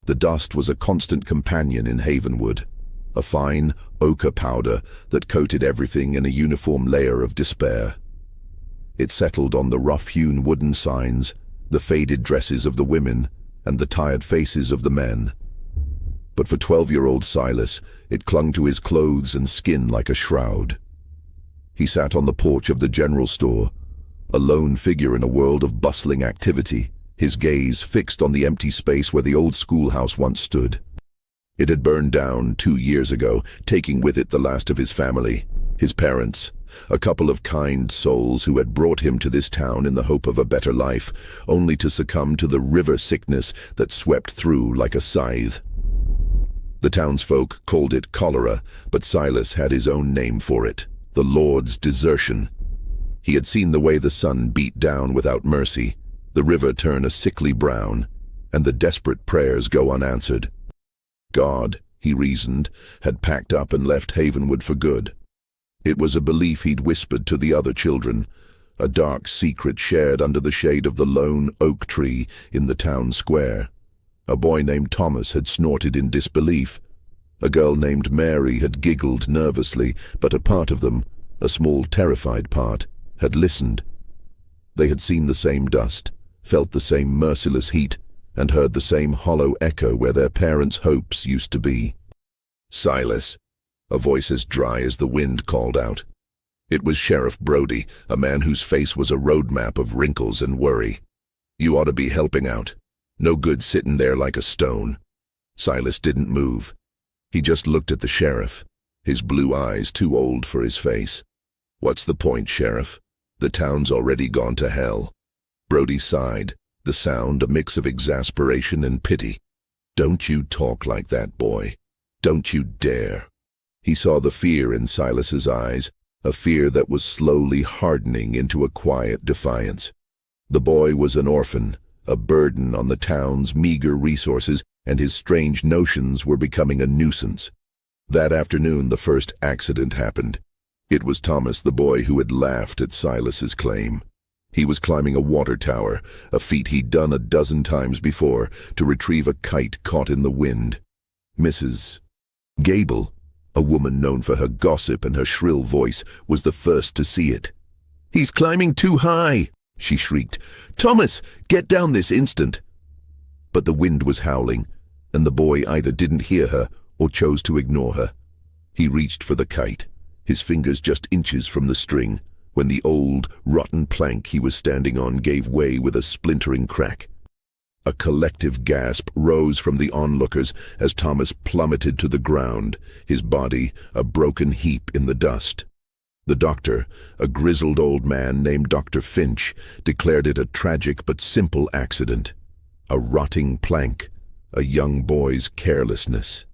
The dust was a constant companion in Havenwood, a fine ochre powder that coated everything in a uniform layer of despair. It settled on the rough-hewn wooden signs, the faded dresses of the women, and the tired faces of the men. But for 12-year-old Silas, it clung to his clothes and skin like a shroud. He sat on the porch of the general store, a lone figure in a world of bustling activity, his gaze fixed on the empty space where the old schoolhouse once stood. It had burned down 2 years ago, taking with it the last of his family, his parents, a couple of kind souls who had brought him to this town in the hope of a better life, only to succumb to the river sickness that swept through like a scythe. The townsfolk called it cholera, but Silas had his own name for it, the Lord's desertion. He had seen the way the sun beat down without mercy, the river turn a sickly brown, and the desperate prayers go unanswered. God, he reasoned, had packed up and left Havenwood for good. It was a belief he'd whispered to the other children, a dark secret shared under the shade of the lone oak tree in the town square. A boy named Thomas had snorted in disbelief. A girl named Mary had giggled nervously, but a part of them, a small terrified part, had listened. They had seen the same dust, felt the same merciless heat, and heard the same hollow echo where their parents' hopes used to be. "Silas," a voice as dry as the wind called out. It was Sheriff Brody, a man whose face was a road map of wrinkles and worry. "You ought to be helping out. No good sitting there like a stone." Silas didn't move. He just looked at the sheriff, his blue eyes too old for his face. "What's the point, Sheriff? The town's already gone to hell." Brody sighed, the sound a mix of exasperation and pity. "Don't you talk like that, boy. Don't you dare." He saw the fear in Silas's eyes, a fear that was slowly hardening into a quiet defiance. The boy was an orphan, a burden on the town's meager resources, and his strange notions were becoming a nuisance. That afternoon the first accident happened. It was Thomas, the boy who had laughed at Silas's claim. He was climbing a water tower, a feat he'd done a dozen times before, to retrieve a kite caught in the wind. Mrs. Gable, a woman known for her gossip and her shrill voice, was the first to see it. "He's climbing too high," she shrieked. "Thomas, get down this instant." But the wind was howling, and the boy either didn't hear her or chose to ignore her. He reached for the kite, his fingers just inches from the string, when the old, rotten plank he was standing on gave way with a splintering crack. A collective gasp rose from the onlookers as Thomas plummeted to the ground, his body a broken heap in the dust. The doctor, a grizzled old man named Dr. Finch, declared it a tragic but simple accident. A rotting plank, a young boy's carelessness.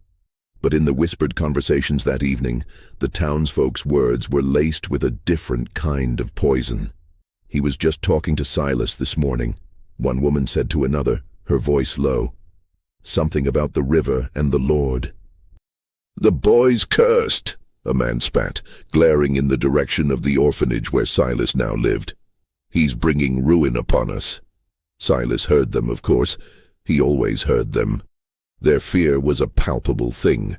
But in the whispered conversations that evening, the townsfolk's words were laced with a different kind of poison. "He was just talking to Silas this morning," one woman said to another, her voice low. "Something about the river and the Lord." "The boy's cursed," a man spat, glaring in the direction of the orphanage where Silas now lived. "He's bringing ruin upon us." Silas heard them, of course. He always heard them. Their fear was a palpable thing,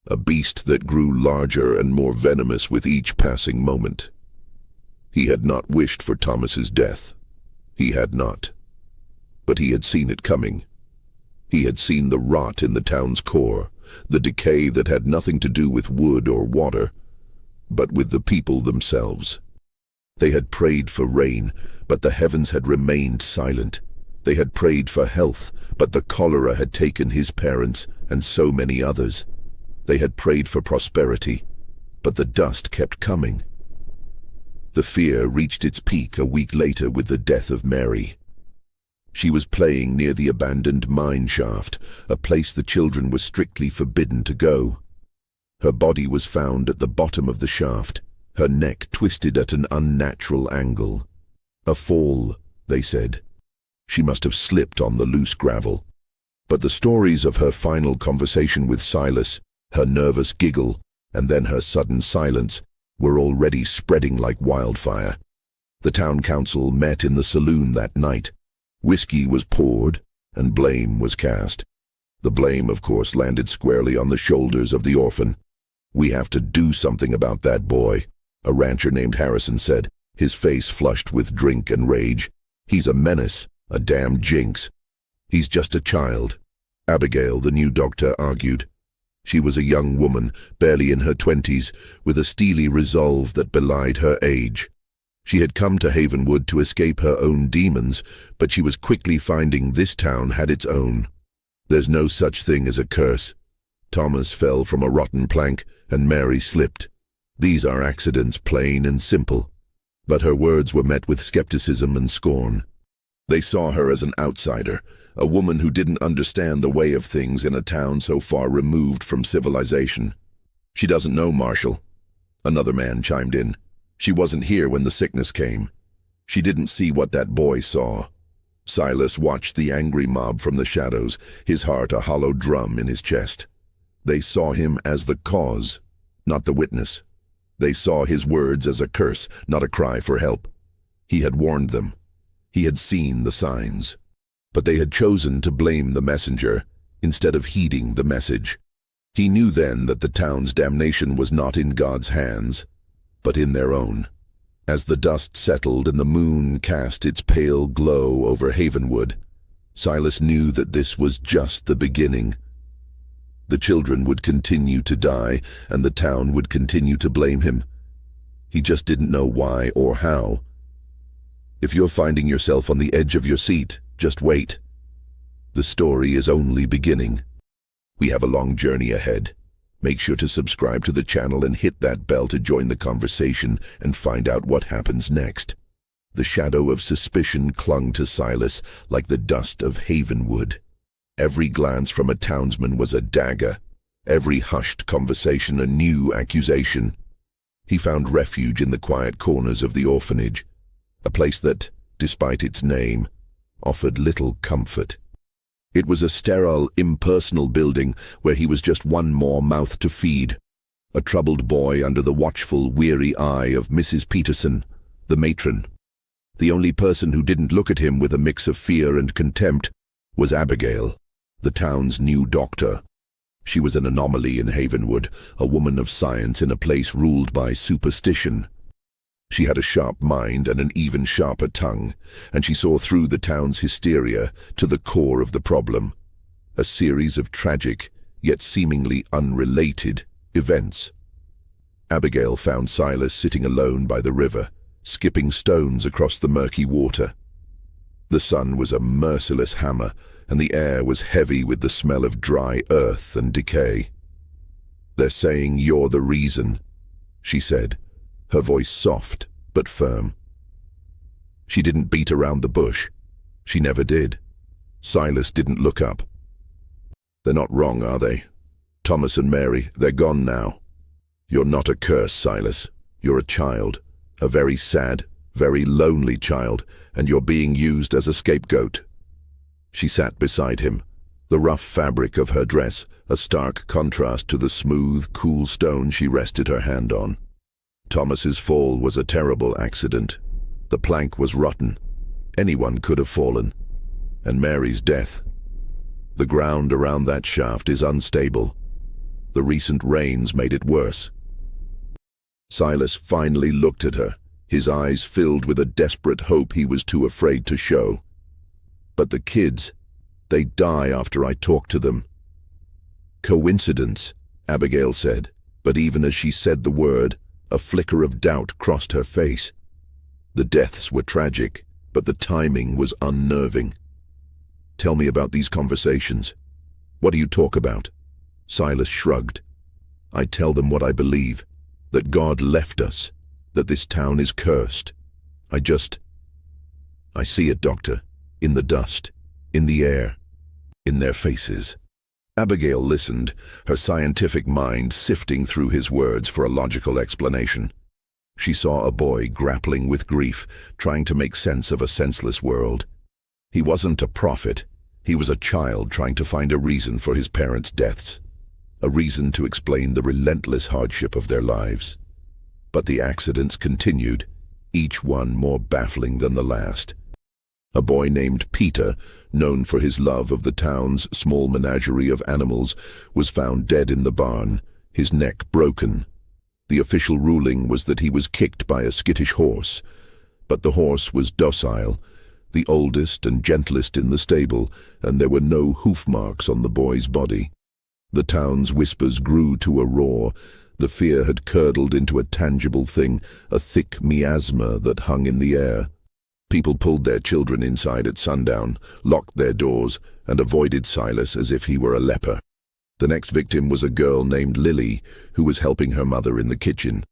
a beast that grew larger and more venomous with each passing moment. He had not wished for Thomas's death. He had not. But he had seen it coming. He had seen the rot in the town's core, the decay that had nothing to do with wood or water, but with the people themselves. They had prayed for rain, but the heavens had remained silent. They had prayed for health, but the cholera had taken his parents and so many others. They had prayed for prosperity, but the dust kept coming. The fear reached its peak a week later with the death of Mary. She was playing near the abandoned mine shaft, a place the children were strictly forbidden to go. Her body was found at the bottom of the shaft, her neck twisted at an unnatural angle. A fall, they said. She must have slipped on the loose gravel. But the stories of her final conversation with Silas, her nervous giggle, and then her sudden silence, were already spreading like wildfire. The town council met in the saloon that night. Whiskey was poured, and blame was cast. The blame, of course, landed squarely on the shoulders of the orphan. "We have to do something about that boy," a rancher named Harrison said, his face flushed with drink and rage. "He's a menace, a damn jinx. He's just a child." Abigail, the new doctor, argued. She was a young woman, barely in her 20s, with a steely resolve that belied her age. She had come to Havenwood to escape her own demons, but she was quickly finding this town had its own. "There's no such thing as a curse. Thomas fell from a rotten plank, and Mary slipped. These are accidents, plain and simple." But her words were met with skepticism and scorn. They saw her as an outsider, a woman who didn't understand the way of things in a town so far removed from civilization. "She doesn't know, Marshall," another man chimed in. "She wasn't here when the sickness came. She didn't see what that boy saw." Silas watched the angry mob from the shadows, his heart a hollow drum in his chest. They saw him as the cause, not the witness. They saw his words as a curse, not a cry for help. He had warned them. He had seen the signs. But they had chosen to blame the messenger instead of heeding the message. He knew then that the town's damnation was not in God's hands, but in their own. As the dust settled and the moon cast its pale glow over Havenwood, Silas knew that this was just the beginning. The children would continue to die, and the town would continue to blame him. He just didn't know why or how. If you're finding yourself on the edge of your seat, just wait. The story is only beginning. We have a long journey ahead. Make sure to subscribe to the channel and hit that bell to join the conversation and find out what happens next. The shadow of suspicion clung to Silas like the dust of Havenwood. Every glance from a townsman was a dagger, every hushed conversation a new accusation. He found refuge in the quiet corners of the orphanage, a place that, despite its name, offered little comfort. It was a sterile, impersonal building where he was just one more mouth to feed, a troubled boy under the watchful, weary eye of Mrs. Peterson, the matron. The only person who didn't look at him with a mix of fear and contempt was Abigail, the town's new doctor. She was an anomaly in Havenwood, a woman of science in a place ruled by superstition. She had a sharp mind and an even sharper tongue, and she saw through the town's hysteria to the core of the problem. A series of tragic, yet seemingly unrelated, events. Abigail found Silas sitting alone by the river, skipping stones across the murky water. The sun was a merciless hammer, and the air was heavy with the smell of dry earth and decay. "They're saying you're the reason," she said, her voice soft but firm. She didn't beat around the bush. She never did. Silas didn't look up. "They're not wrong, are they? Thomas and Mary, they're gone now. You're not a curse, Silas. You're a child, a very sad, very lonely child, and you're being used as a scapegoat." She sat beside him, the rough fabric of her dress a stark contrast to the smooth, cool stone she rested her hand on. Thomas's fall was a terrible accident. The plank was rotten. Anyone could have fallen. And Mary's death. The ground around that shaft is unstable. The recent rains made it worse. Silas finally looked at her, his eyes filled with a desperate hope he was too afraid to show. "But the kids, they die after I talk to them." "Coincidence," Abigail said, but even as she said the word, a flicker of doubt crossed her face. The deaths were tragic, but the timing was unnerving. "Tell me about these conversations. What do you talk about?" Silas shrugged. "I tell them what I believe, that God left us, that this town is cursed. I see it, Doctor, in the dust, in the air, in their faces." Abigail listened, her scientific mind sifting through his words for a logical explanation. She saw a boy grappling with grief, trying to make sense of a senseless world. He wasn't a prophet. He was a child trying to find a reason for his parents' deaths, a reason to explain the relentless hardship of their lives. But the accidents continued, each one more baffling than the last. A boy named Peter, known for his love of the town's small menagerie of animals, was found dead in the barn, his neck broken. The official ruling was that he was kicked by a skittish horse, but the horse was docile, the oldest and gentlest in the stable, and there were no hoof marks on the boy's body. The town's whispers grew to a roar. The fear had curdled into a tangible thing, a thick miasma that hung in the air. People pulled their children inside at sundown, locked their doors, and avoided Silas as if he were a leper. The next victim was a girl named Lily, who was helping her mother in the kitchen.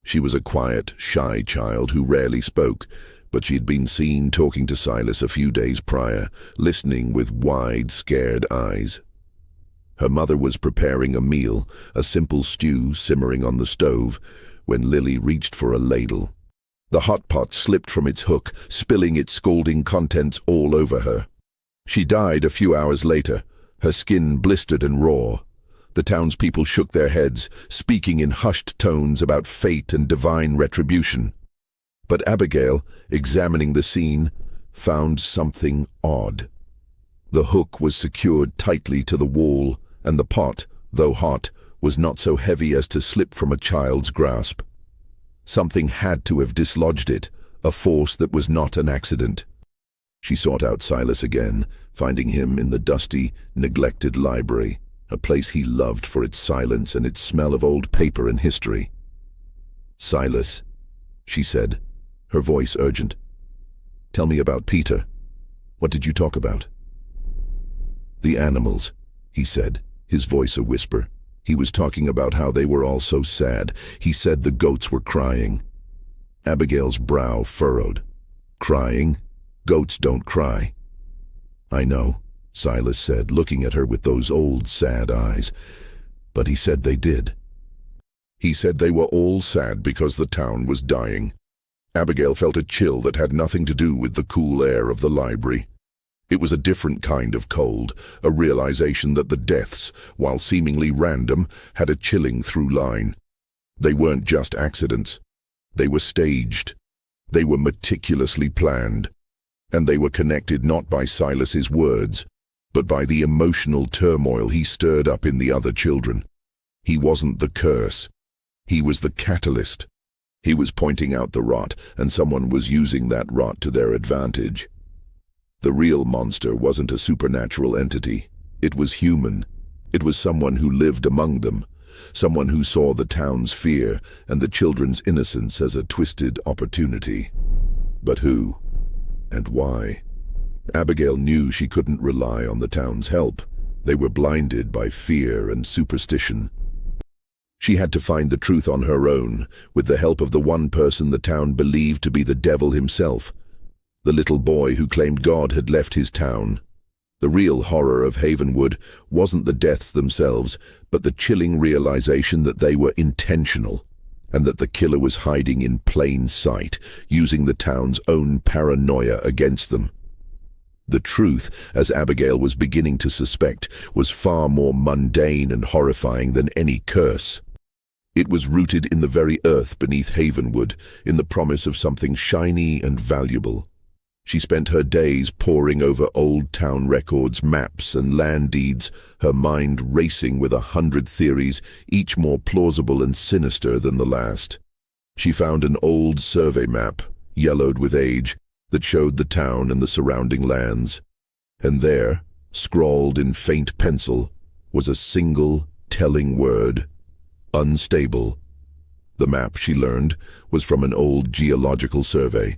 She was a quiet, shy child who rarely spoke, but she had been seen talking to Silas a few days prior, listening with wide, scared eyes. Her mother was preparing a meal, a simple stew simmering on the stove, when Lily reached for a ladle. The hot pot slipped from its hook, spilling its scalding contents all over her. She died a few hours later, her skin blistered and raw. The townspeople shook their heads, speaking in hushed tones about fate and divine retribution. But Abigail, examining the scene, found something odd. The hook was secured tightly to the wall, and the pot, though hot, was not so heavy as to slip from a child's grasp. Something had to have dislodged it, a force that was not an accident. She sought out Silas again, finding him in the dusty, neglected library, a place he loved for its silence and its smell of old paper and history. "Silas," she said, her voice urgent. "Tell me about Peter. What did you talk about?" "The animals," he said, his voice a whisper. He was talking about how they were all so sad. He said the goats were crying. Abigail's brow furrowed. "Crying? Goats don't cry." "I know," Silas said, looking at her with those old, sad eyes. "But he said they did." He said they were all sad because the town was dying. Abigail felt a chill that had nothing to do with the cool air of the library. It was a different kind of cold, a realization that the deaths, while seemingly random, had a chilling through line. They weren't just accidents. They were staged. They were meticulously planned. And they were connected not by Silas's words, but by the emotional turmoil he stirred up in the other children. He wasn't the curse. He was the catalyst. He was pointing out the rot, and someone was using that rot to their advantage. The real monster wasn't a supernatural entity. It was human. It was someone who lived among them, someone who saw the town's fear and the children's innocence as a twisted opportunity. But who? And why? Abigail knew she couldn't rely on the town's help. They were blinded by fear and superstition. She had to find the truth on her own, with the help of the one person the town believed to be the devil himself. The little boy who claimed God had left his town. The real horror of Havenwood wasn't the deaths themselves, but the chilling realization that they were intentional, and that the killer was hiding in plain sight, using the town's own paranoia against them. The truth, as Abigail was beginning to suspect, was far more mundane and horrifying than any curse. It was rooted in the very earth beneath Havenwood, in the promise of something shiny and valuable. She spent her days poring over old town records, maps, and land deeds, her mind racing with 100 theories, each more plausible and sinister than the last. She found an old survey map, yellowed with age, that showed the town and the surrounding lands. And there, scrawled in faint pencil, was a single, telling word: unstable. The map, she learned, was from an old geological survey.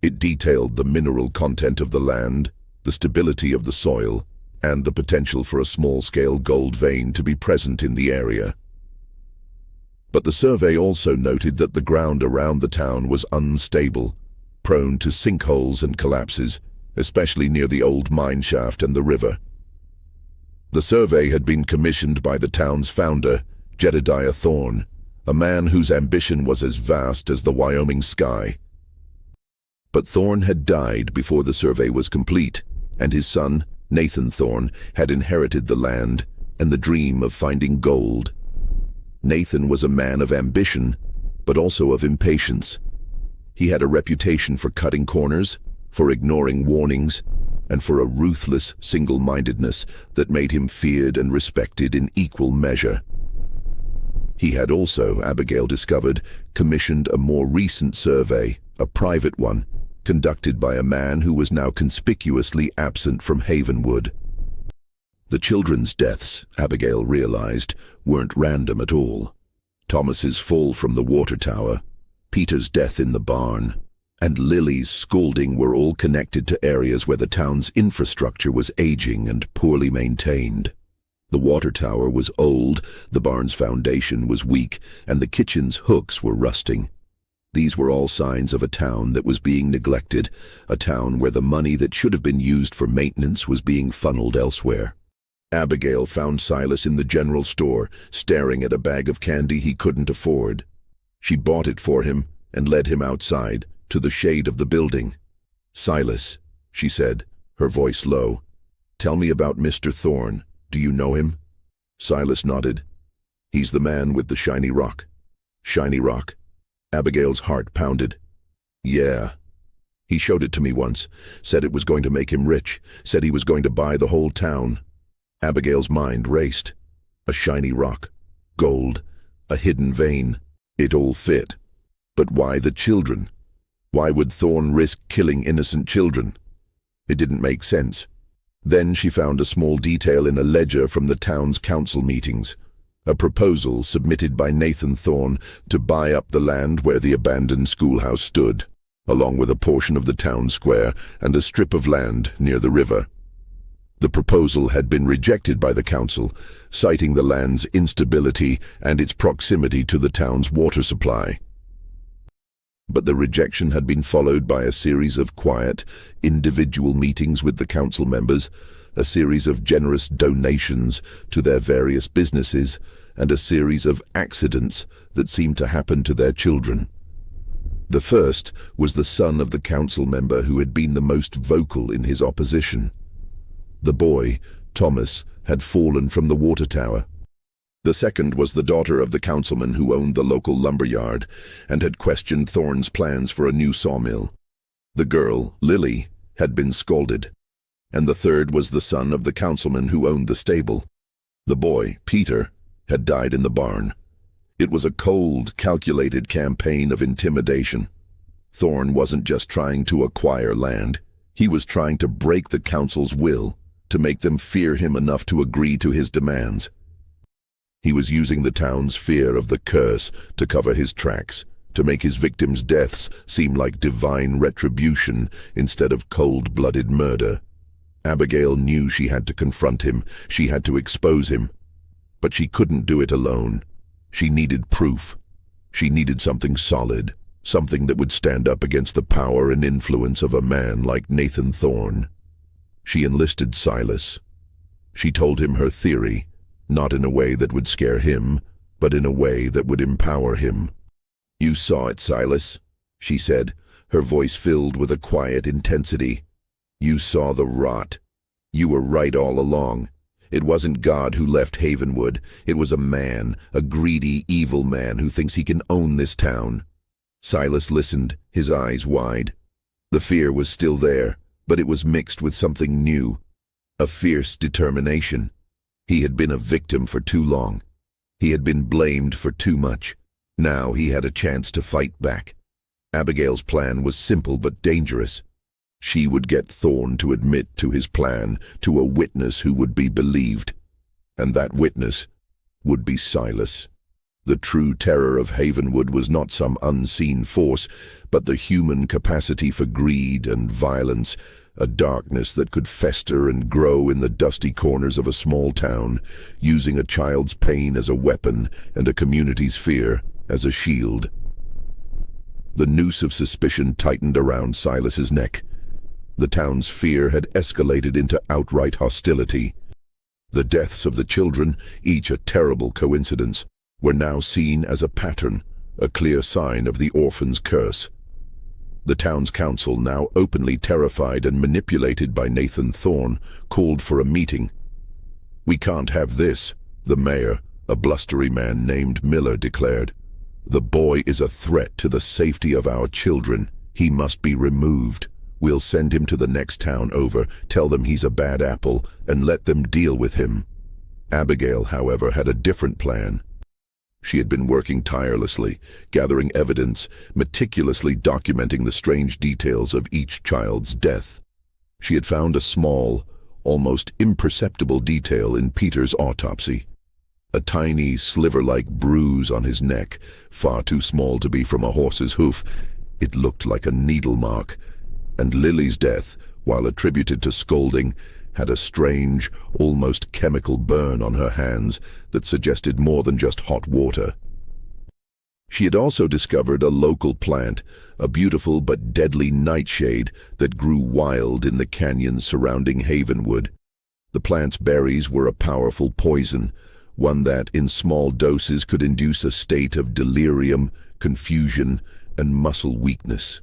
It detailed the mineral content of the land, the stability of the soil, and the potential for a small-scale gold vein to be present in the area. But the survey also noted that the ground around the town was unstable, prone to sinkholes and collapses, especially near the old mine shaft and the river. The survey had been commissioned by the town's founder, Jedediah Thorne, a man whose ambition was as vast as the Wyoming sky. But Thorne had died before the survey was complete, and his son, Nathan Thorne, had inherited the land and the dream of finding gold. Nathan was a man of ambition, but also of impatience. He had a reputation for cutting corners, for ignoring warnings, and for a ruthless single-mindedness that made him feared and respected in equal measure. He had also, Abigail discovered, commissioned a more recent survey, a private one, conducted by a man who was now conspicuously absent from Havenwood. The children's deaths, Abigail realized, weren't random at all. Thomas's fall from the water tower, Peter's death in the barn, and Lily's scalding were all connected to areas where the town's infrastructure was aging and poorly maintained. The water tower was old, the barn's foundation was weak, and the kitchen's hooks were rusting. These were all signs of a town that was being neglected, a town where the money that should have been used for maintenance was being funneled elsewhere. Abigail found Silas in the general store, staring at a bag of candy he couldn't afford. She bought it for him and led him outside, to the shade of the building. "Silas," she said, her voice low, "tell me about Mr. Thorne. Do you know him?" Silas nodded. "He's the man with the shiny rock." "Shiny rock?" Abigail's heart pounded. "Yeah. He showed it to me once, said it was going to make him rich, said he was going to buy the whole town." Abigail's mind raced. A shiny rock, gold, a hidden vein. It all fit. But why the children? Why would Thorne risk killing innocent children? It didn't make sense. Then she found a small detail in a ledger from the town's council meetings, a proposal submitted by Nathan Thorne to buy up the land where the abandoned schoolhouse stood, along with a portion of the town square and a strip of land near the river. The proposal had been rejected by the council, citing the land's instability and its proximity to the town's water supply. But the rejection had been followed by a series of quiet, individual meetings with the council members, a series of generous donations to their various businesses, and a series of accidents that seemed to happen to their children. The first was the son of the council member who had been the most vocal in his opposition. The boy, Thomas, had fallen from the water tower. The second was the daughter of the councilman who owned the local lumberyard and had questioned Thorne's plans for a new sawmill. The girl, Lily, had been scalded. And the third was the son of the councilman who owned the stable. The boy, Peter, had died in the barn. It was a cold, calculated campaign of intimidation. Thorne wasn't just trying to acquire land. He was trying to break the council's will, to make them fear him enough to agree to his demands. He was using the town's fear of the curse to cover his tracks, to make his victims' deaths seem like divine retribution instead of cold-blooded murder. Abigail knew she had to confront him, she had to expose him. But she couldn't do it alone. She needed proof. She needed something solid, something that would stand up against the power and influence of a man like Nathan Thorne. She enlisted Silas. She told him her theory, not in a way that would scare him, but in a way that would empower him. "You saw it, Silas," she said, her voice filled with a quiet intensity. "You saw the rot. You were right all along. It wasn't God who left Havenwood. It was a man, a greedy, evil man who thinks he can own this town." Silas listened, his eyes wide. The fear was still there, but it was mixed with something new, a fierce determination. He had been a victim for too long. He had been blamed for too much. Now he had a chance to fight back. Abigail's plan was simple but dangerous. She would get Thorne to admit to his plan, to a witness who would be believed. And that witness would be Silas. The true terror of Havenwood was not some unseen force, but the human capacity for greed and violence, a darkness that could fester and grow in the dusty corners of a small town, using a child's pain as a weapon and a community's fear as a shield. The noose of suspicion tightened around Silas's neck. The town's fear had escalated into outright hostility. The deaths of the children, each a terrible coincidence, were now seen as a pattern, a clear sign of the orphan's curse. The town's council, now openly terrified and manipulated by Nathan Thorne, called for a meeting. "We can't have this," the mayor, a blustery man named Miller, declared. "The boy is a threat to the safety of our children. He must be removed. We'll send him to the next town over, tell them he's a bad apple, and let them deal with him. Abigail, however, had a different plan. She had been working tirelessly, gathering evidence, meticulously documenting the strange details of each child's death. She had found a small, almost imperceptible detail in Peter's autopsy. A tiny, sliver-like bruise on his neck, far too small to be from a horse's hoof. It looked like a needle mark. And Lily's death, while attributed to scalding, had a strange, almost chemical burn on her hands that suggested more than just hot water. She had also discovered a local plant, a beautiful but deadly nightshade that grew wild in the canyons surrounding Havenwood. The plant's berries were a powerful poison, one that, in small doses, could induce a state of delirium, confusion, and muscle weakness.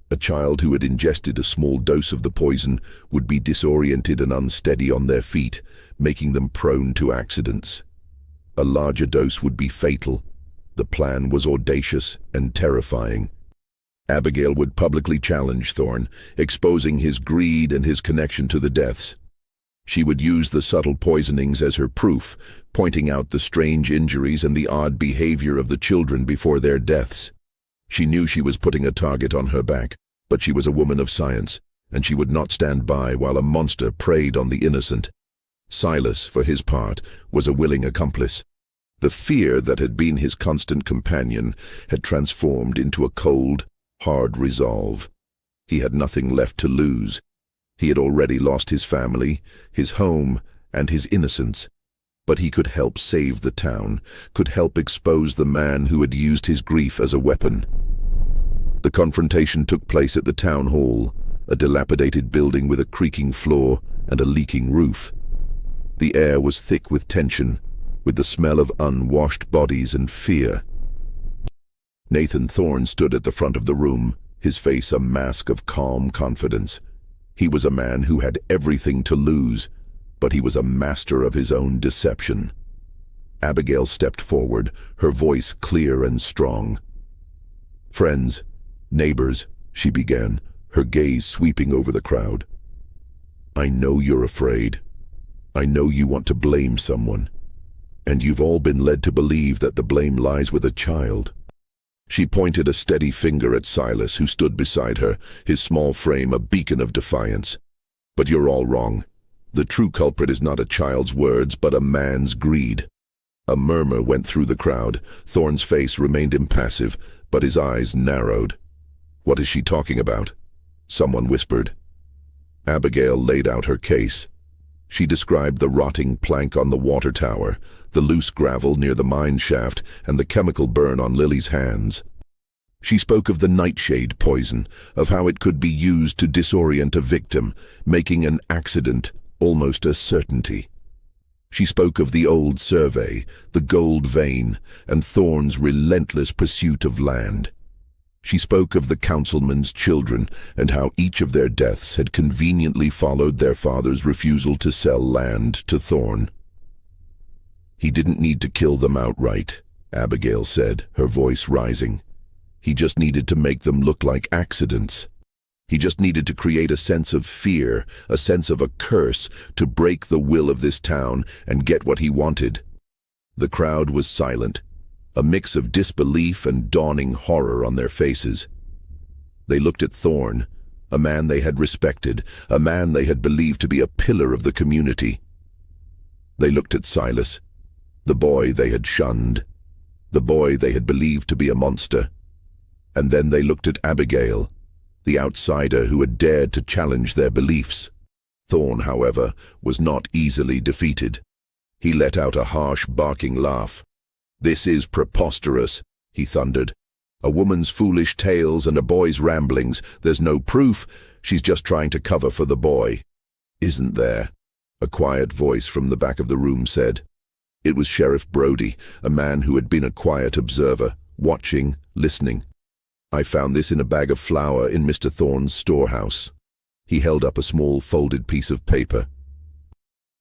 A child who had ingested a small dose of the poison would be disoriented and unsteady on their feet, making them prone to accidents. A larger dose would be fatal. The plan was audacious and terrifying. Abigail would publicly challenge Thorn, exposing his greed and his connection to the deaths. She would use the subtle poisonings as her proof, pointing out the strange injuries and the odd behavior of the children before their deaths. She knew she was putting a target on her back, but she was a woman of science, and she would not stand by while a monster preyed on the innocent. Silas, for his part, was a willing accomplice. The fear that had been his constant companion had transformed into a cold, hard resolve. He had nothing left to lose. He had already lost his family, his home, and his innocence. But he could help save the town, could help expose the man who had used his grief as a weapon. The confrontation took place at the town hall, a dilapidated building with a creaking floor and a leaking roof. The air was thick with tension, with the smell of unwashed bodies and fear. Nathan Thorne stood at the front of the room, his face a mask of calm confidence. He was a man who had everything to lose, but he was a master of his own deception. Abigail stepped forward, her voice clear and strong. "Friends, neighbors," she began, her gaze sweeping over the crowd. "I know you're afraid. I know you want to blame someone. And you've all been led to believe that the blame lies with a child." She pointed a steady finger at Silas, who stood beside her, his small frame a beacon of defiance. "But you're all wrong. The true culprit is not a child's words, but a man's greed." A murmur went through the crowd. Thorne's face remained impassive, but his eyes narrowed. "What is she talking about?" someone whispered. Abigail laid out her case. She described the rotting plank on the water tower, the loose gravel near the mine shaft, and the chemical burn on Lily's hands. She spoke of the nightshade poison, of how it could be used to disorient a victim, making an accident almost a certainty. She spoke of the old survey, the gold vein, and Thorne's relentless pursuit of land. She spoke of the councilman's children and how each of their deaths had conveniently followed their father's refusal to sell land to Thorne. "He didn't need to kill them outright," Abigail said, her voice rising. "He just needed to make them look like accidents. He just needed to create a sense of fear, a sense of a curse, to break the will of this town and get what he wanted." The crowd was silent, a mix of disbelief and dawning horror on their faces. They looked at Thorne, a man they had respected, a man they had believed to be a pillar of the community. They looked at Silas, the boy they had shunned, the boy they had believed to be a monster. And then they looked at Abigail, the outsider who had dared to challenge their beliefs. Thorne, however, was not easily defeated. He let out a harsh, barking laugh. "This is preposterous," he thundered. "A woman's foolish tales and a boy's ramblings. There's no proof. She's just trying to cover for the boy." "Isn't there?" a quiet voice from the back of the room said. It was Sheriff Brody, a man who had been a quiet observer, watching, listening. "I found this in a bag of flour in Mr. Thorne's storehouse." He held up a small folded piece of paper.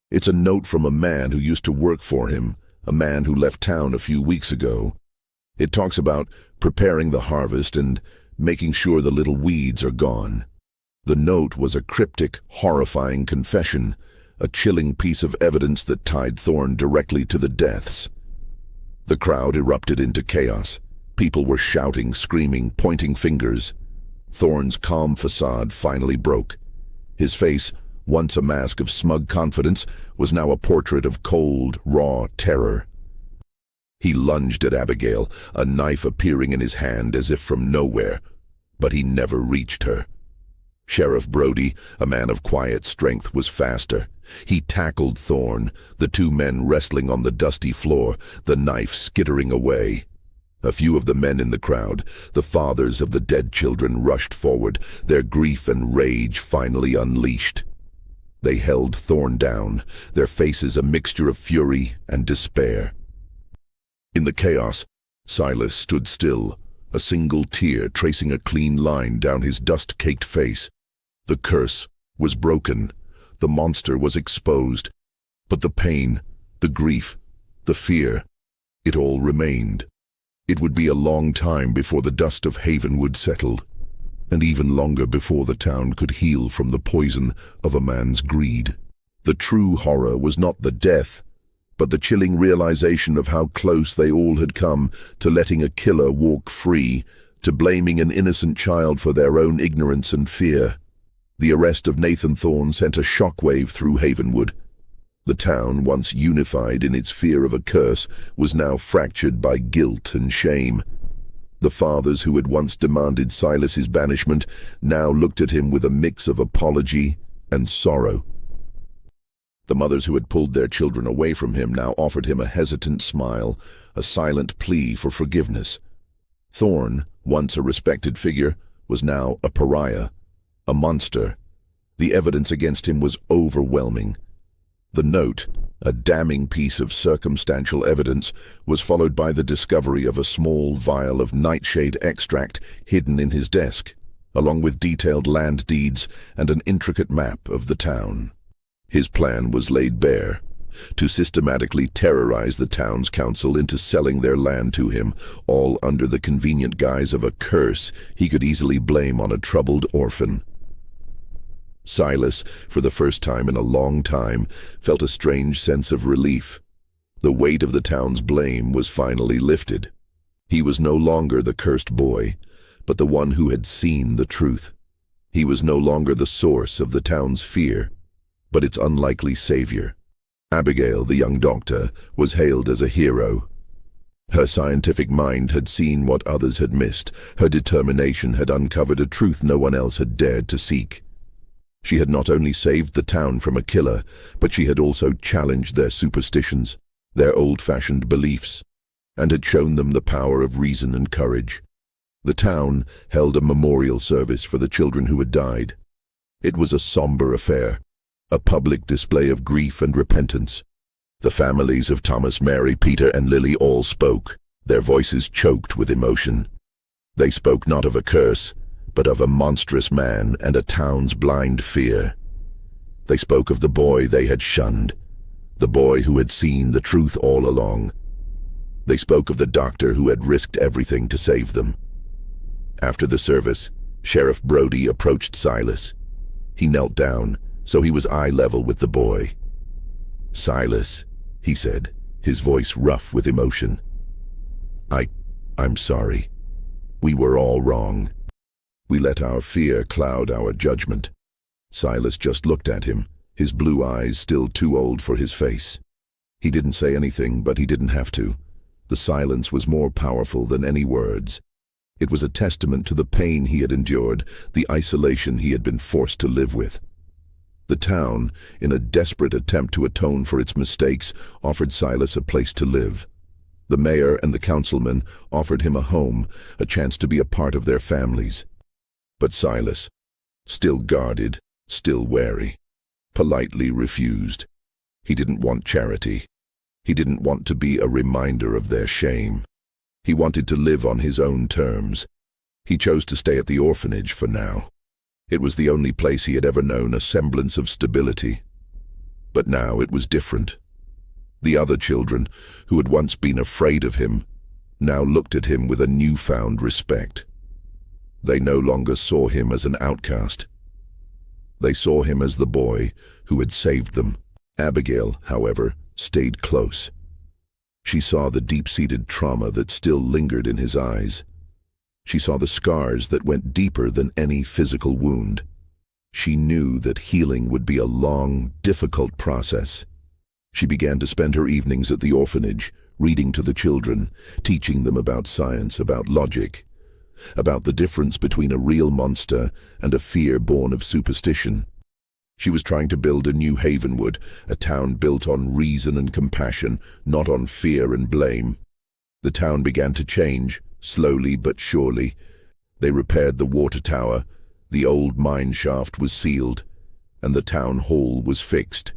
"It's a note from a man who used to work for him, a man who left town a few weeks ago. It talks about preparing the harvest and making sure the little weeds are gone. The note was a cryptic, horrifying confession, a chilling piece of evidence that tied Thorn directly to the deaths. The crowd erupted into chaos. People were shouting, screaming, pointing fingers. Thorn's calm facade finally broke. His face, once a mask of smug confidence, was now a portrait of cold, raw terror. He lunged at Abigail, a knife appearing in his hand as if from nowhere, but he never reached her. Sheriff Brody, a man of quiet strength, was faster. He tackled Thorn, the two men wrestling on the dusty floor, the knife skittering away. A few of the men in the crowd, the fathers of the dead children, rushed forward, their grief and rage finally unleashed. They held Thorn down, their faces a mixture of fury and despair. In the chaos, Silas stood still, a single tear tracing a clean line down his dust-caked face. The curse was broken. The monster was exposed. But the pain, the grief, the fear, it all remained. It would be a long time before the dust of Havenwood settled, and even longer before the town could heal from the poison of a man's greed. The true horror was not the death, but the chilling realization of how close they all had come to letting a killer walk free, to blaming an innocent child for their own ignorance and fear. The arrest of Nathan Thorn sent a shockwave through Havenwood. The town, once unified in its fear of a curse, was now fractured by guilt and shame. The fathers who had once demanded Silas's banishment now looked at him with a mix of apology and sorrow. The mothers who had pulled their children away from him now offered him a hesitant smile, a silent plea for forgiveness. Thorn, once a respected figure, was now a pariah, a monster. The evidence against him was overwhelming. The note, a damning piece of circumstantial evidence, was followed by the discovery of a small vial of nightshade extract hidden in his desk, along with detailed land deeds and an intricate map of the town. His plan was laid bare, to systematically terrorize the town's council into selling their land to him, all under the convenient guise of a curse he could easily blame on a troubled orphan. Silas, for the first time in a long time, felt a strange sense of relief. The weight of the town's blame was finally lifted. He was no longer the cursed boy, but the one who had seen the truth. He was no longer the source of the town's fear, but its unlikely savior. Abigail, the young doctor, was hailed as a hero. Her scientific mind had seen what others had missed. Her determination had uncovered a truth no one else had dared to seek. She had not only saved the town from a killer, but she had also challenged their superstitions, their old-fashioned beliefs, and had shown them the power of reason and courage. The town held a memorial service for the children who had died. It was a somber affair, a public display of grief and repentance. The families of Thomas, Mary, Peter, and Lily all spoke, their voices choked with emotion. They spoke not of a curse, but of a monstrous man and a town's blind fear. They spoke of the boy they had shunned, the boy who had seen the truth all along. They spoke of the doctor who had risked everything to save them. After the service, Sheriff Brody approached Silas. He knelt down, so he was eye level with the boy. "Silas," he said, his voice rough with emotion. I'm sorry. We were all wrong. We let our fear cloud our judgment." Silas just looked at him, his blue eyes still too old for his face. He didn't say anything, but he didn't have to. The silence was more powerful than any words. It was a testament to the pain he had endured, the isolation he had been forced to live with. The town, in a desperate attempt to atone for its mistakes, offered Silas a place to live. The mayor and the councilman offered him a home, a chance to be a part of their families. But Silas, still guarded, still wary, politely refused. He didn't want charity. He didn't want to be a reminder of their shame. He wanted to live on his own terms. He chose to stay at the orphanage for now. It was the only place he had ever known a semblance of stability. But now it was different. The other children, who had once been afraid of him, now looked at him with a newfound respect. They no longer saw him as an outcast. They saw him as the boy who had saved them. Abigail, however, stayed close. She saw the deep-seated trauma that still lingered in his eyes. She saw the scars that went deeper than any physical wound. She knew that healing would be a long, difficult process. She began to spend her evenings at the orphanage, reading to the children, teaching them about science, about logic, about the difference between a real monster and a fear born of superstition. She was trying to build a new Havenwood, a town built on reason and compassion, not on fear and blame. The town began to change, slowly but surely. They repaired the water tower, the old mine shaft was sealed, and the town hall was fixed.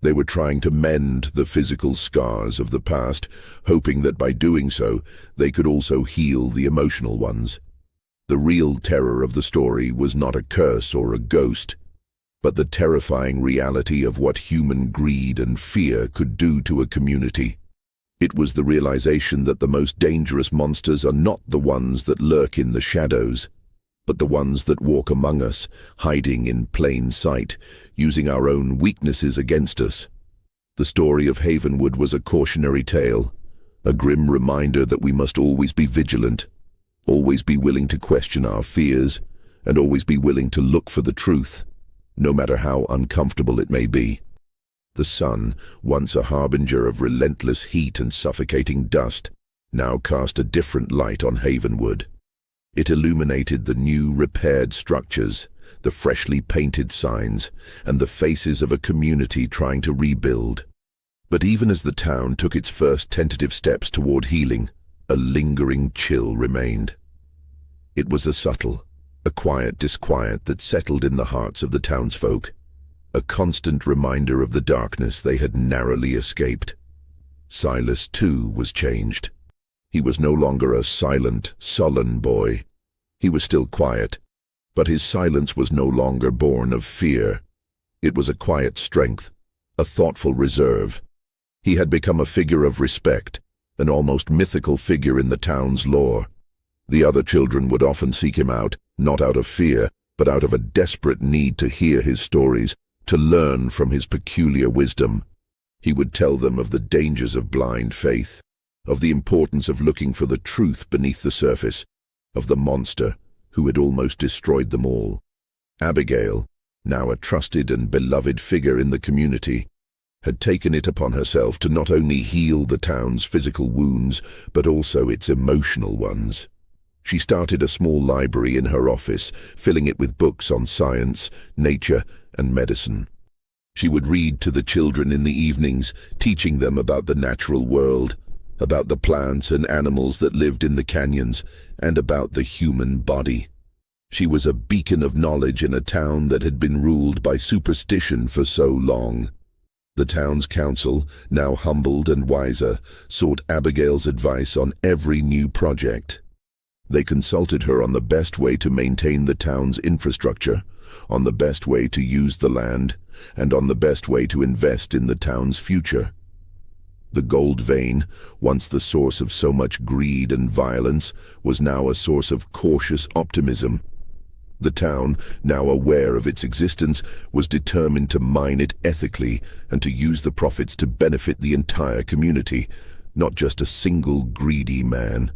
They were trying to mend the physical scars of the past, hoping that by doing so, they could also heal the emotional ones. The real terror of the story was not a curse or a ghost, but the terrifying reality of what human greed and fear could do to a community. It was the realization that the most dangerous monsters are not the ones that lurk in the shadows, but the ones that walk among us, hiding in plain sight, using our own weaknesses against us. The story of Havenwood was a cautionary tale, a grim reminder that we must always be vigilant, always be willing to question our fears, and always be willing to look for the truth, no matter how uncomfortable it may be. The sun, once a harbinger of relentless heat and suffocating dust, now cast a different light on Havenwood. It illuminated the new repaired structures, the freshly painted signs, and the faces of a community trying to rebuild. But even as the town took its first tentative steps toward healing, a lingering chill remained. It was a subtle, a quiet disquiet that settled in the hearts of the townsfolk, a constant reminder of the darkness they had narrowly escaped. Silas, too, was changed. He was no longer a silent, sullen boy. He was still quiet, but his silence was no longer born of fear. It was a quiet strength, a thoughtful reserve. He had become a figure of respect, an almost mythical figure in the town's lore. The other children would often seek him out, not out of fear, but out of a desperate need to hear his stories, to learn from his peculiar wisdom. He would tell them of the dangers of blind faith, of the importance of looking for the truth beneath the surface, of the monster who had almost destroyed them all. Abigail, now a trusted and beloved figure in the community, had taken it upon herself to not only heal the town's physical wounds, but also its emotional ones. She started a small library in her office, filling it with books on science, nature, and medicine. She would read to the children in the evenings, teaching them about the natural world, about the plants and animals that lived in the canyons, and about the human body. She was a beacon of knowledge in a town that had been ruled by superstition for so long. The town's council, now humbled and wiser, sought Abigail's advice on every new project. They consulted her on the best way to maintain the town's infrastructure, on the best way to use the land, and on the best way to invest in the town's future. The gold vein, once the source of so much greed and violence, was now a source of cautious optimism. The town, now aware of its existence, was determined to mine it ethically and to use the profits to benefit the entire community, not just a single greedy man.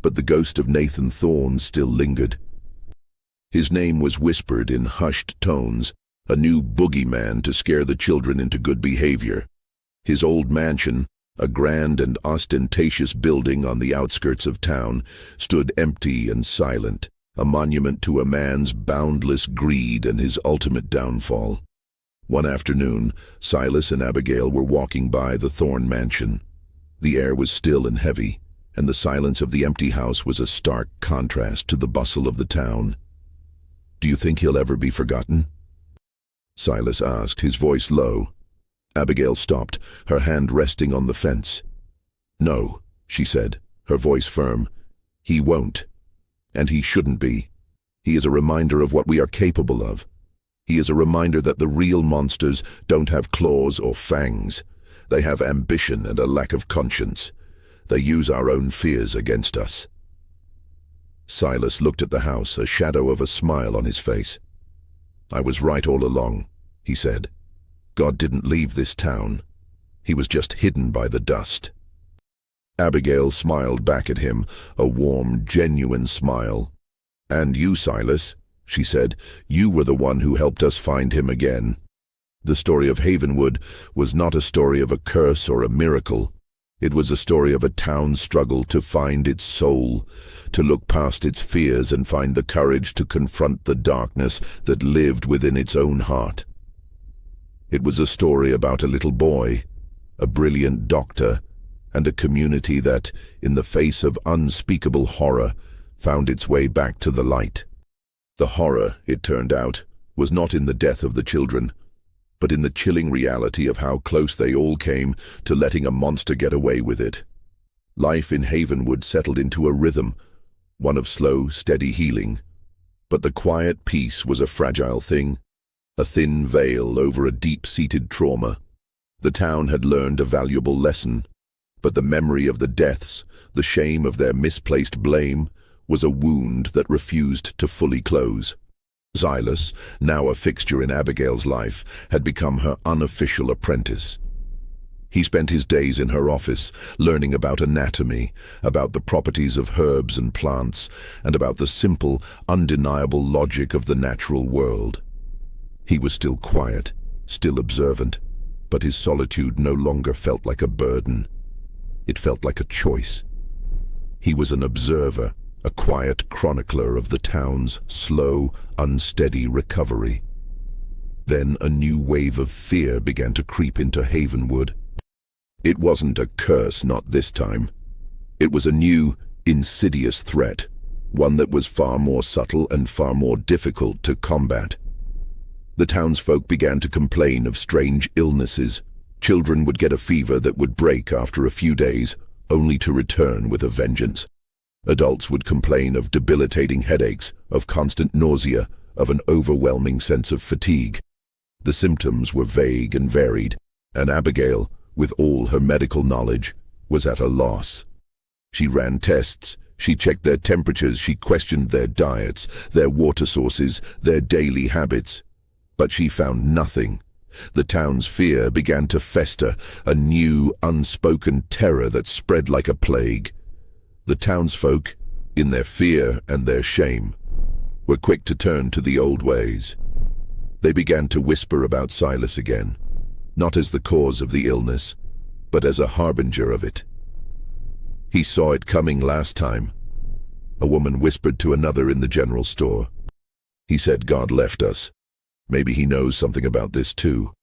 But the ghost of Nathan Thorne still lingered. His name was whispered in hushed tones, a new boogeyman to scare the children into good behavior. His old mansion, a grand and ostentatious building on the outskirts of town, stood empty and silent, a monument to a man's boundless greed and his ultimate downfall. One afternoon, Silas and Abigail were walking by the Thorne mansion. The air was still and heavy, and the silence of the empty house was a stark contrast to the bustle of the town. "Do you think he'll ever be forgotten?" Silas asked, his voice low. Abigail stopped, her hand resting on the fence. "No," she said, her voice firm. "He won't. And he shouldn't be. He is a reminder of what we are capable of. He is a reminder that the real monsters don't have claws or fangs. They have ambition and a lack of conscience. They use our own fears against us." Silas looked at the house, a shadow of a smile on his face. "I was right all along," he said. "God didn't leave this town. He was just hidden by the dust." Abigail smiled back at him, a warm, genuine smile. "And you, Silas," she said, "you were the one who helped us find him again." The story of Havenwood was not a story of a curse or a miracle. It was a story of a town's struggle to find its soul, to look past its fears and find the courage to confront the darkness that lived within its own heart. It was a story about a little boy, a brilliant doctor, and a community that, in the face of unspeakable horror, found its way back to the light. The horror, it turned out, was not in the death of the children, but in the chilling reality of how close they all came to letting a monster get away with it. Life in Havenwood settled into a rhythm, one of slow, steady healing. But the quiet peace was a fragile thing, a thin veil over a deep-seated trauma. The town had learned a valuable lesson, but the memory of the deaths, the shame of their misplaced blame, was a wound that refused to fully close. Silas, now a fixture in Abigail's life, had become her unofficial apprentice. He spent his days in her office, learning about anatomy, about the properties of herbs and plants, and about the simple, undeniable logic of the natural world. He was still quiet, still observant, but his solitude no longer felt like a burden. It felt like a choice. He was an observer, a quiet chronicler of the town's slow, unsteady recovery. Then a new wave of fear began to creep into Havenwood. It wasn't a curse, not this time. It was a new, insidious threat, one that was far more subtle and far more difficult to combat. The townsfolk began to complain of strange illnesses. Children would get a fever that would break after a few days, only to return with a vengeance. Adults would complain of debilitating headaches, of constant nausea, of an overwhelming sense of fatigue. The symptoms were vague and varied, and Abigail, with all her medical knowledge, was at a loss. She ran tests, she checked their temperatures, she questioned their diets, their water sources, their daily habits. But she found nothing. The town's fear began to fester, a new, unspoken terror that spread like a plague. The townsfolk, in their fear and their shame, were quick to turn to the old ways. They began to whisper about Silas again, not as the cause of the illness, but as a harbinger of it. "He saw it coming last time," a woman whispered to another in the general store. "He said God left us. Maybe he knows something about this too."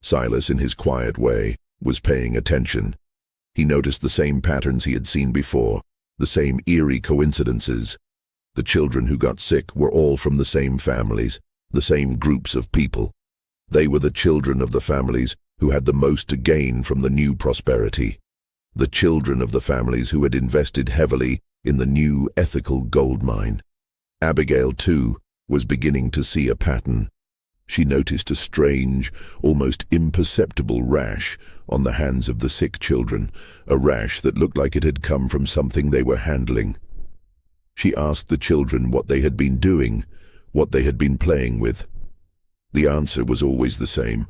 Silas, in his quiet way, was paying attention. He noticed the same patterns he had seen before, the same eerie coincidences. The children who got sick were all from the same families, the same groups of people. They were the children of the families who had the most to gain from the new prosperity. The children of the families who had invested heavily in the new ethical gold mine. Abigail, too, was beginning to see a pattern. She noticed a strange, almost imperceptible rash on the hands of the sick children, a rash that looked like it had come from something they were handling. She asked the children what they had been doing, what they had been playing with. The answer was always the same.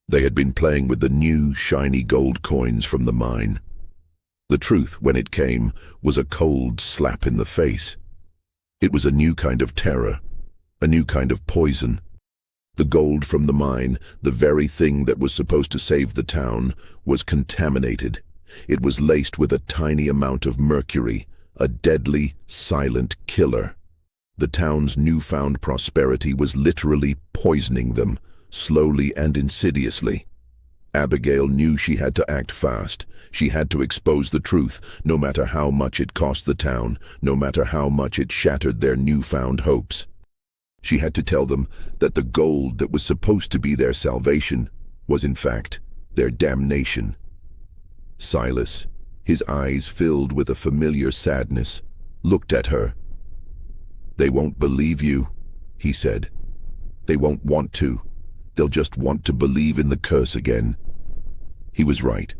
They had been playing with the new, shiny gold coins from the mine. The truth, when it came, was a cold slap in the face. It was a new kind of terror, a new kind of poison. The gold from the mine, the very thing that was supposed to save the town, was contaminated. It was laced with a tiny amount of mercury, a deadly, silent killer. The town's newfound prosperity was literally poisoning them, slowly and insidiously. Abigail knew she had to act fast. She had to expose the truth, no matter how much it cost the town, no matter how much it shattered their newfound hopes. She had to tell them that the gold that was supposed to be their salvation was in fact their damnation. Silas, his eyes filled with a familiar sadness, looked at her. "They won't believe you," he said. "They won't want to. They'll just want to believe in the curse again." He was right.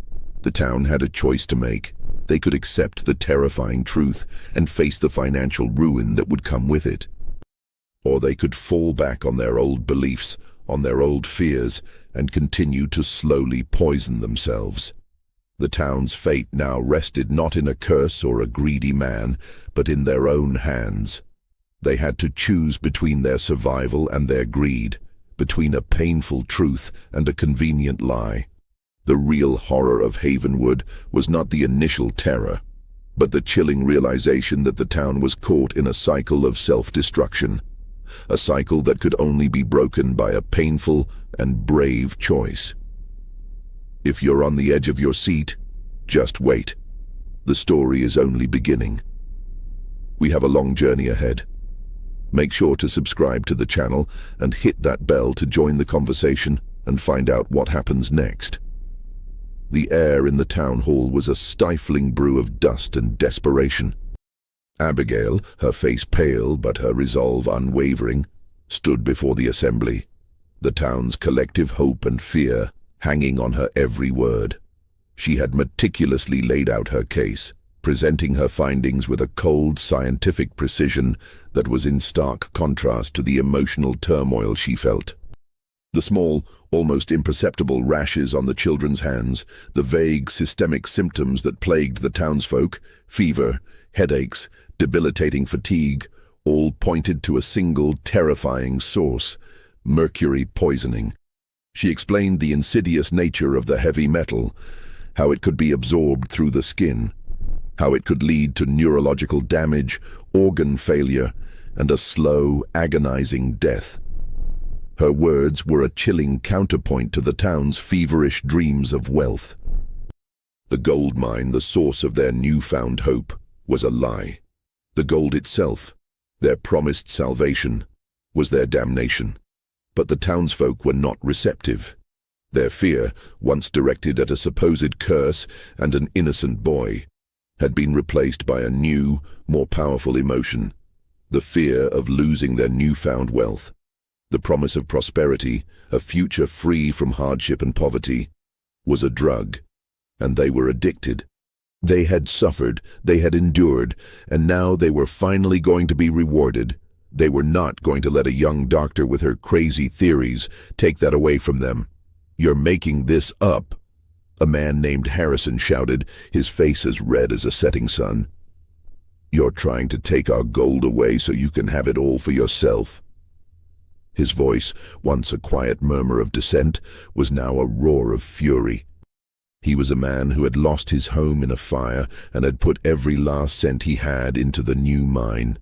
The town had a choice to make. They could accept the terrifying truth and face the financial ruin that would come with it. or they could fall back on their old beliefs, on their old fears, and continue to slowly poison themselves. The town's fate now rested not in a curse or a greedy man, but in their own hands. They had to choose between their survival and their greed, between a painful truth and a convenient lie. The real horror of Havenwood was not the initial terror, but the chilling realization that the town was caught in a cycle of self-destruction, a cycle that could only be broken by a painful and brave choice. If you're on the edge of your seat, just wait. The story is only beginning. We have a long journey ahead. Make sure to subscribe to the channel and hit that bell to join the conversation and find out what happens next. The air in the town hall was a stifling brew of dust and desperation. Abigail, her face pale but her resolve unwavering, stood before the assembly, the town's collective hope and fear hanging on her every word. She had meticulously laid out her case, presenting her findings with a cold, scientific precision that was in stark contrast to the emotional turmoil she felt. The small, almost imperceptible rashes on the children's hands, the vague systemic symptoms that plagued the townsfolk, fever, headaches, debilitating fatigue, all pointed to a single terrifying source: mercury poisoning. She explained the insidious nature of the heavy metal, how it could be absorbed through the skin, how it could lead to neurological damage, organ failure, and a slow, agonizing death. Her words were a chilling counterpoint to the town's feverish dreams of wealth. The gold mine, the source of their newfound hope, was a lie. The gold itself, their promised salvation, was their damnation. But the townsfolk were not receptive. Their fear, once directed at a supposed curse and an innocent boy, had been replaced by a new, more powerful emotion: the fear of losing their newfound wealth. The promise of prosperity, a future free from hardship and poverty, was a drug, and they were addicted. They had suffered, they had endured, and now they were finally going to be rewarded. They were not going to let a young doctor with her crazy theories take that away from them. "You're making this up," a man named Harrison shouted, his face as red as a setting sun. "You're trying to take our gold away so you can have it all for yourself." His voice, once a quiet murmur of dissent, was now a roar of fury. He was a man who had lost his home in a fire and had put every last cent he had into the new mine.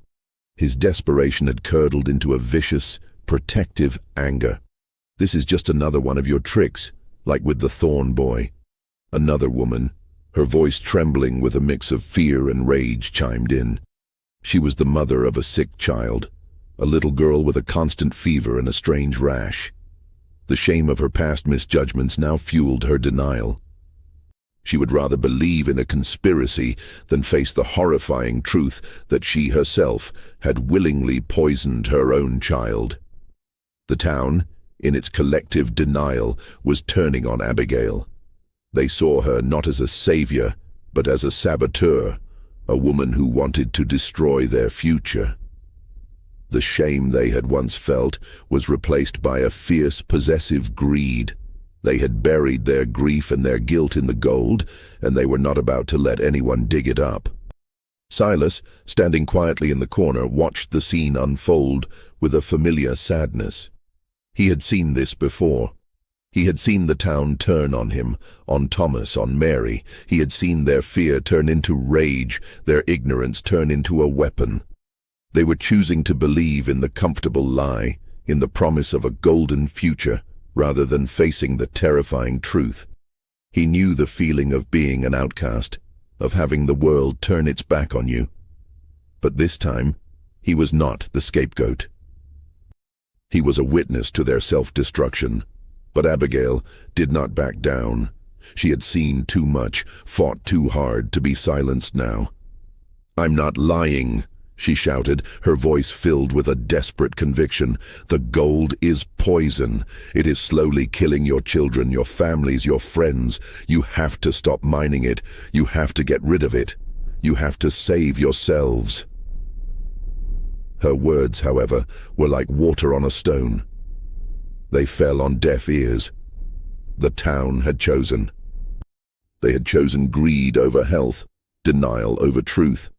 His desperation had curdled into a vicious, protective anger. "This is just another one of your tricks, like with the Thorn boy." Another woman, her voice trembling with a mix of fear and rage, chimed in. She was the mother of a sick child, a little girl with a constant fever and a strange rash. The shame of her past misjudgments now fueled her denial. She would rather believe in a conspiracy than face the horrifying truth that she herself had willingly poisoned her own child. The town, in its collective denial, was turning on Abigail. They saw her not as a savior, but as a saboteur, a woman who wanted to destroy their future. The shame they had once felt was replaced by a fierce, possessive greed. They had buried their grief and their guilt in the gold, and they were not about to let anyone dig it up. Silas, standing quietly in the corner, watched the scene unfold with a familiar sadness. He had seen this before. He had seen the town turn on him, on Thomas, on Mary. He had seen their fear turn into rage, their ignorance turn into a weapon. They were choosing to believe in the comfortable lie, in the promise of a golden future, rather than facing the terrifying truth. He knew the feeling of being an outcast, of having the world turn its back on you. But this time, he was not the scapegoat. He was a witness to their self-destruction. But Abigail did not back down. She had seen too much, fought too hard to be silenced now. "I'm not lying," she shouted, her voice filled with a desperate conviction. "The gold is poison. It is slowly killing your children, your families, your friends. You have to stop mining it. You have to get rid of it. You have to save yourselves." Her words, however, were like water on a stone. They fell on deaf ears. The town had chosen. They had chosen greed over health, denial over truth.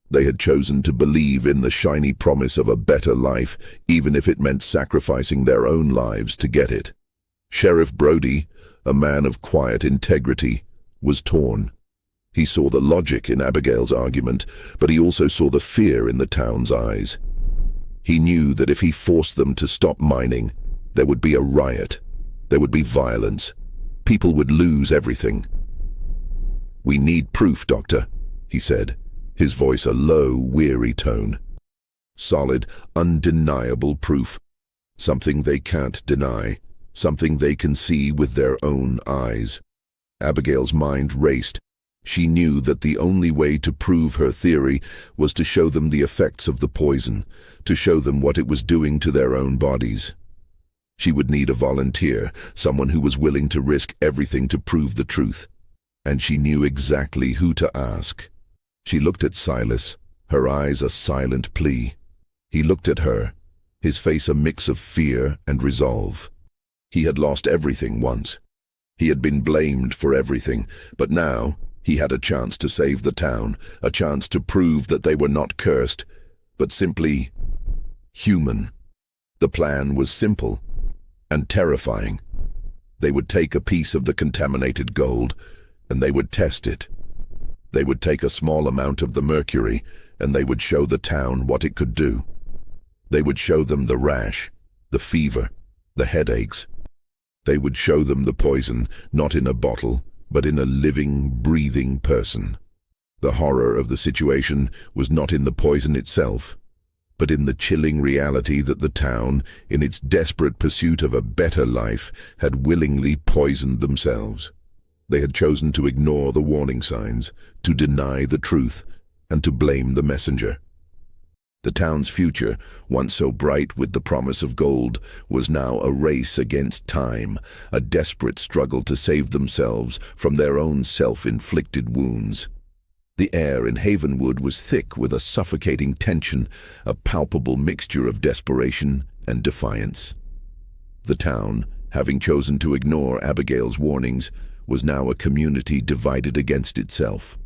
They had chosen to believe in the shiny promise of a better life, even if it meant sacrificing their own lives to get it. Sheriff Brody, a man of quiet integrity, was torn. He saw the logic in Abigail's argument, but he also saw the fear in the town's eyes. He knew that if he forced them to stop mining, there would be a riot. There would be violence. People would lose everything. "We need proof, Doctor," he said, his voice a low, weary tone. Solid, undeniable proof. Something they can't deny. Something they can see with their own eyes. Abigail's mind raced. She knew that the only way to prove her theory was to show them the effects of the poison, to show them what it was doing to their own bodies. She would need a volunteer, someone who was willing to risk everything to prove the truth. And she knew exactly who to ask. She looked at Silas, her eyes a silent plea. He looked at her, his face a mix of fear and resolve. He had lost everything once. He had been blamed for everything, but now he had a chance to save the town, a chance to prove that they were not cursed, but simply human. The plan was simple and terrifying. They would take a piece of the contaminated gold, and they would test it. They would take a small amount of the mercury, and they would show the town what it could do. They would show them the rash, the fever, the headaches. They would show them the poison, not in a bottle, but in a living, breathing person. The horror of the situation was not in the poison itself, but in the chilling reality that the town, in its desperate pursuit of a better life, had willingly poisoned themselves. They had chosen to ignore the warning signs, to deny the truth, and to blame the messenger. The town's future, once so bright with the promise of gold, was now a race against time, a desperate struggle to save themselves from their own self-inflicted wounds. The air in Havenwood was thick with a suffocating tension, a palpable mixture of desperation and defiance. The town, having chosen to ignore Abigail's warnings, was now a community divided against itself.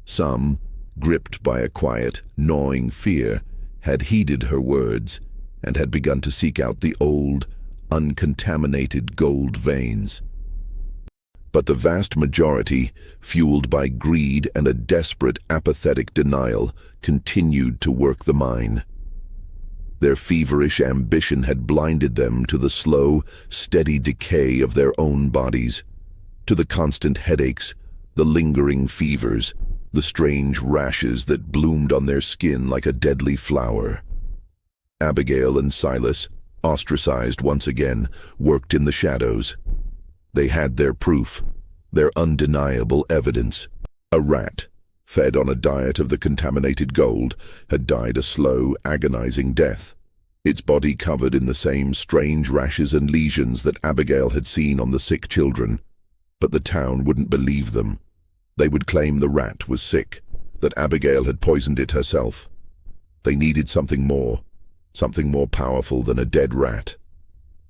Some, gripped by a quiet, gnawing fear, had heeded her words and had begun to seek out the old, uncontaminated gold veins. But the vast majority, fueled by greed and a desperate, apathetic denial, continued to work the mine. Their feverish ambition had blinded them to the slow, steady decay of their own bodies, to the constant headaches, the lingering fevers, the strange rashes that bloomed on their skin like a deadly flower. Abigail and Silas, ostracized once again, worked in the shadows. They had their proof, their undeniable evidence. A rat, fed on a diet of the contaminated gold, had died a slow, agonizing death, its body covered in the same strange rashes and lesions that Abigail had seen on the sick children. But the town wouldn't believe them. They would claim the rat was sick, that Abigail had poisoned it herself. They needed something more powerful than a dead rat.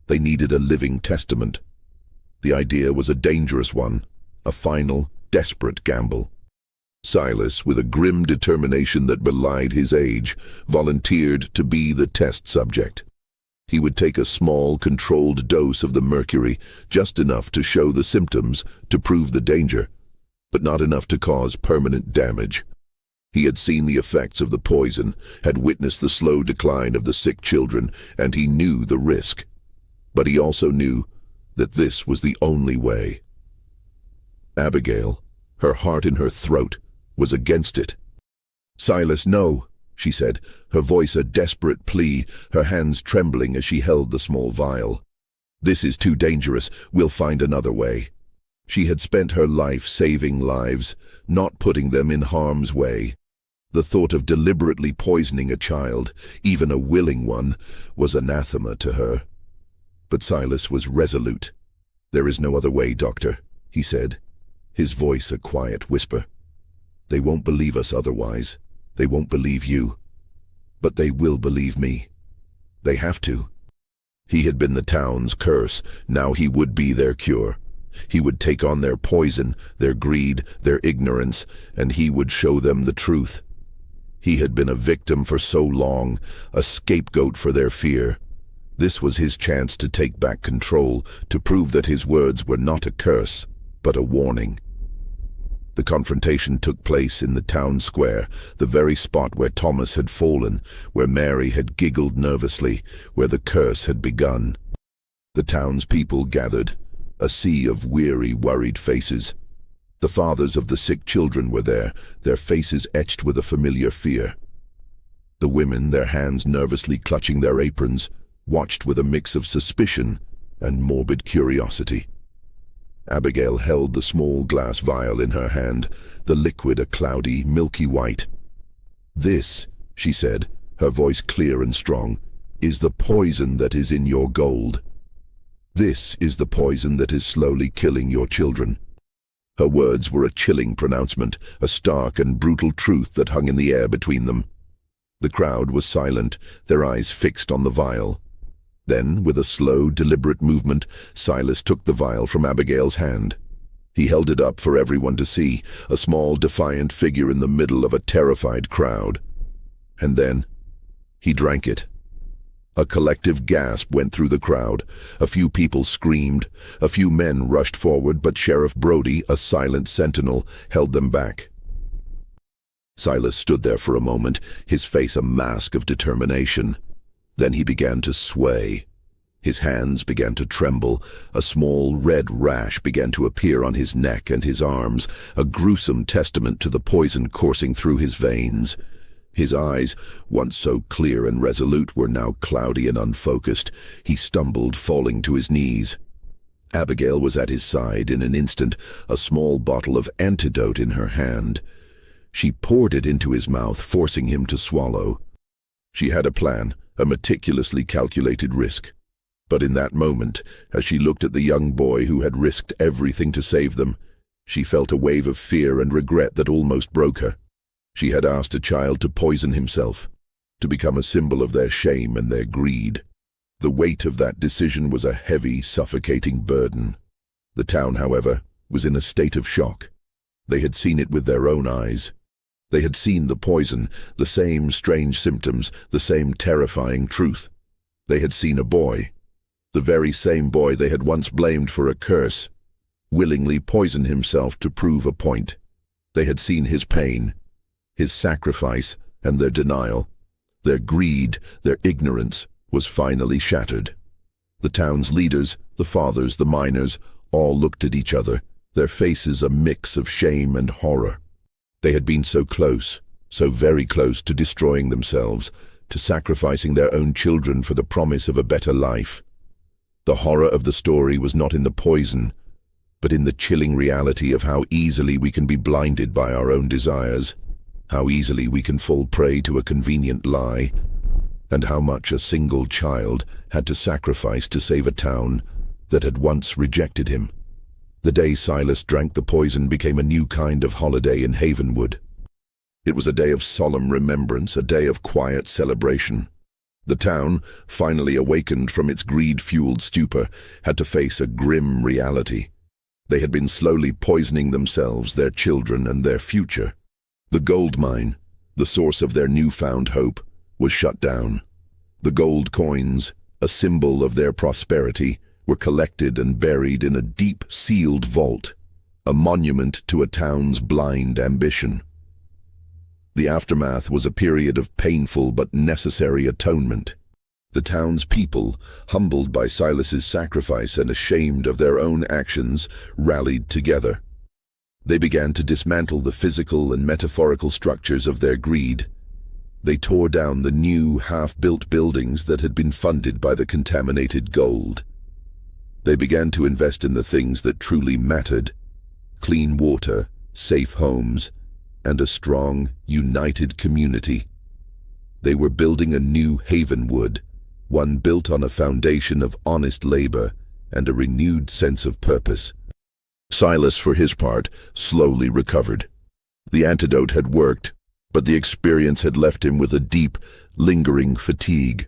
They needed a living testament. The idea was a dangerous one, a final, desperate gamble. Silas, with a grim determination that belied his age, volunteered to be the test subject. He would take a small, controlled dose of the mercury, just enough to show the symptoms, to prove the danger, but not enough to cause permanent damage. He had seen the effects of the poison, had witnessed the slow decline of the sick children, and he knew the risk. But he also knew that this was the only way. Abigail, her heart in her throat, was against it. "Silas, no," she said, her voice a desperate plea, her hands trembling as she held the small vial. "This is too dangerous. We'll find another way." She had spent her life saving lives, not putting them in harm's way. The thought of deliberately poisoning a child, even a willing one, was anathema to her. But Silas was resolute. "There is no other way, Doctor," he said, his voice a quiet whisper. "They won't believe us otherwise. They won't believe you. But they will believe me. They have to. He had been the town's curse. Now he would be their cure. He would take on their poison, their greed, their ignorance, and he would show them the truth. He had been a victim for so long, a scapegoat for their fear. This was his chance to take back control, to prove that his words were not a curse, but a warning. The confrontation took place in the town square, the very spot where Thomas had fallen, where Mary had giggled nervously, where the curse had begun. The townspeople gathered, a sea of weary, worried faces. The fathers of the sick children were there, their faces etched with a familiar fear. The women, their hands nervously clutching their aprons, watched with a mix of suspicion and morbid curiosity. Abigail held the small glass vial in her hand, the liquid a cloudy, milky white. "This," she said, her voice clear and strong, "is the poison that is in your gold. This is the poison that is slowly killing your children." Her words were a chilling pronouncement, a stark and brutal truth that hung in the air between them. The crowd was silent, their eyes fixed on the vial. Then, with a slow, deliberate movement, Silas took the vial from Abigail's hand. He held it up for everyone to see, a small, defiant figure in the middle of a terrified crowd. And then, he drank it. A collective gasp went through the crowd. A few people screamed. A few men rushed forward, but Sheriff Brody, a silent sentinel, held them back. Silas stood there for a moment, his face a mask of determination. Then he began to sway. His hands began to tremble. A small red rash began to appear on his neck and his arms, a gruesome testament to the poison coursing through his veins. His eyes, once so clear and resolute, were now cloudy and unfocused. He stumbled, falling to his knees. Abigail was at his side in an instant, a small bottle of antidote in her hand. She poured it into his mouth, forcing him to swallow. She had a plan, a meticulously calculated risk. But in that moment, as she looked at the young boy who had risked everything to save them, she felt a wave of fear and regret that almost broke her. She had asked a child to poison himself, to become a symbol of their shame and their greed. The weight of that decision was a heavy, suffocating burden. The town, however, was in a state of shock. They had seen it with their own eyes. They had seen the poison, the same strange symptoms, the same terrifying truth. They had seen a boy, the very same boy they had once blamed for a curse, willingly poison himself to prove a point. They had seen his pain, his sacrifice, and their denial. Their greed, their ignorance, was finally shattered. The town's leaders, the fathers, the miners, all looked at each other, their faces a mix of shame and horror. They had been so close, so very close to destroying themselves, to sacrificing their own children for the promise of a better life. The horror of the story was not in the poison, but in the chilling reality of how easily we can be blinded by our own desires, how easily we can fall prey to a convenient lie, and how much a single child had to sacrifice to save a town that had once rejected him. The day Silas drank the poison became a new kind of holiday in Havenwood. It was a day of solemn remembrance, a day of quiet celebration. The town, finally awakened from its greed-fueled stupor, had to face a grim reality. They had been slowly poisoning themselves, their children, and their future. The gold mine, the source of their newfound hope, was shut down. The gold coins, a symbol of their prosperity, were collected and buried in a deep, sealed vault, a monument to a town's blind ambition. The aftermath was a period of painful but necessary atonement. The town's people, humbled by Silas's sacrifice and ashamed of their own actions, rallied together. They began to dismantle the physical and metaphorical structures of their greed. They tore down the new, half-built buildings that had been funded by the contaminated gold. They began to invest in the things that truly mattered: clean water, safe homes, and a strong, united community. They were building a new Havenwood, one built on a foundation of honest labor and a renewed sense of purpose. Silas, for his part, slowly recovered. The antidote had worked, but the experience had left him with a deep, lingering fatigue.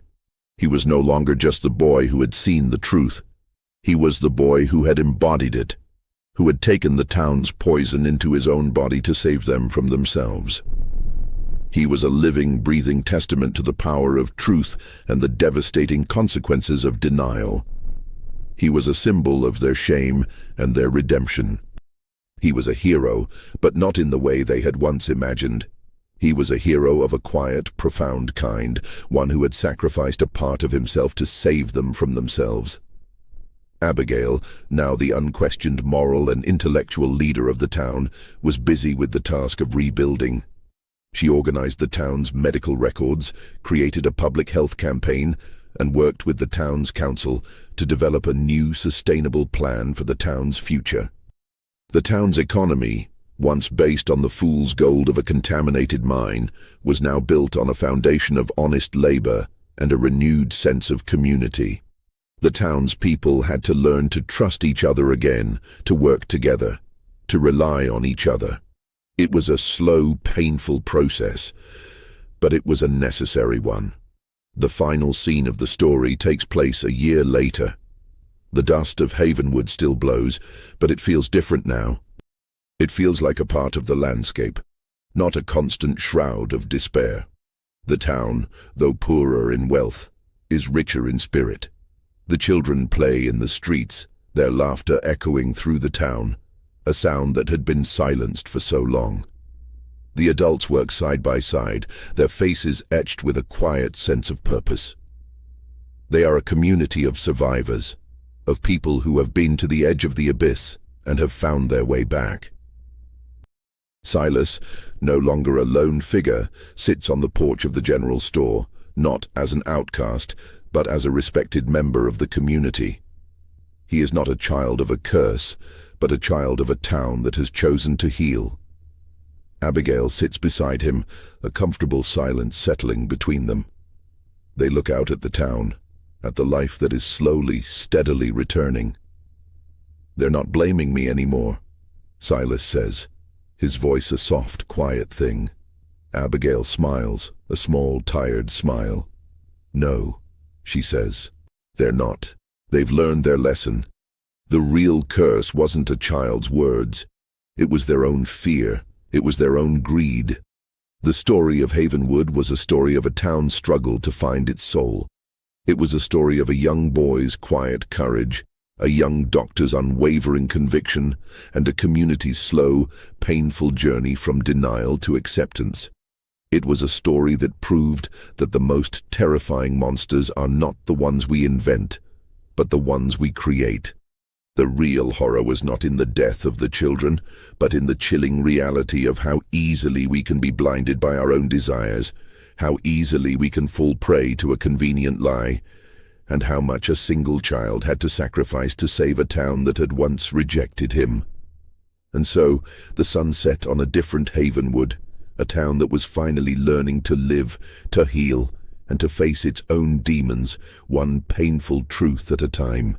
He was no longer just the boy who had seen the truth. He was the boy who had embodied it, who had taken the town's poison into his own body to save them from themselves. He was a living, breathing testament to the power of truth and the devastating consequences of denial. He was a symbol of their shame and their redemption. He was a hero, but not in the way they had once imagined. He was a hero of a quiet, profound kind, one who had sacrificed a part of himself to save them from themselves. Abigail, now the unquestioned moral and intellectual leader of the town, was busy with the task of rebuilding. She organized the town's medical records, created a public health campaign, and worked with the town's council to develop a new, sustainable plan for the town's future. The town's economy, once based on the fool's gold of a contaminated mine, was now built on a foundation of honest labor and a renewed sense of community. The town's people had to learn to trust each other again, to work together, to rely on each other. It was a slow, painful process, but it was a necessary one. The final scene of the story takes place a year later. The dust of Havenwood still blows, but it feels different now. It feels like a part of the landscape, not a constant shroud of despair. The town, though poorer in wealth, is richer in spirit. The children play in the streets, their laughter echoing through the town, a sound that had been silenced for so long. The adults work side by side, their faces etched with a quiet sense of purpose. They are a community of survivors, of people who have been to the edge of the abyss and have found their way back. Silas, no longer a lone figure, sits on the porch of the general store, not as an outcast, but as a respected member of the community. He is not a child of a curse, but a child of a town that has chosen to heal. Abigail sits beside him, a comfortable silence settling between them. They look out at the town, at the life that is slowly, steadily returning. "They're not blaming me anymore," Silas says, his voice a soft, quiet thing. Abigail smiles, a small, tired smile. "No," she says, "they're not. They've learned their lesson. The real curse wasn't a child's words. It was their own fear. It was their own greed." The story of Havenwood was a story of a town's struggle to find its soul. It was a story of a young boy's quiet courage, a young doctor's unwavering conviction, and a community's slow, painful journey from denial to acceptance. It was a story that proved that the most terrifying monsters are not the ones we invent, but the ones we create. The real horror was not in the death of the children, but in the chilling reality of how easily we can be blinded by our own desires, how easily we can fall prey to a convenient lie, and how much a single child had to sacrifice to save a town that had once rejected him. And so, the sun set on a different Havenwood, a town that was finally learning to live, to heal, and to face its own demons, one painful truth at a time.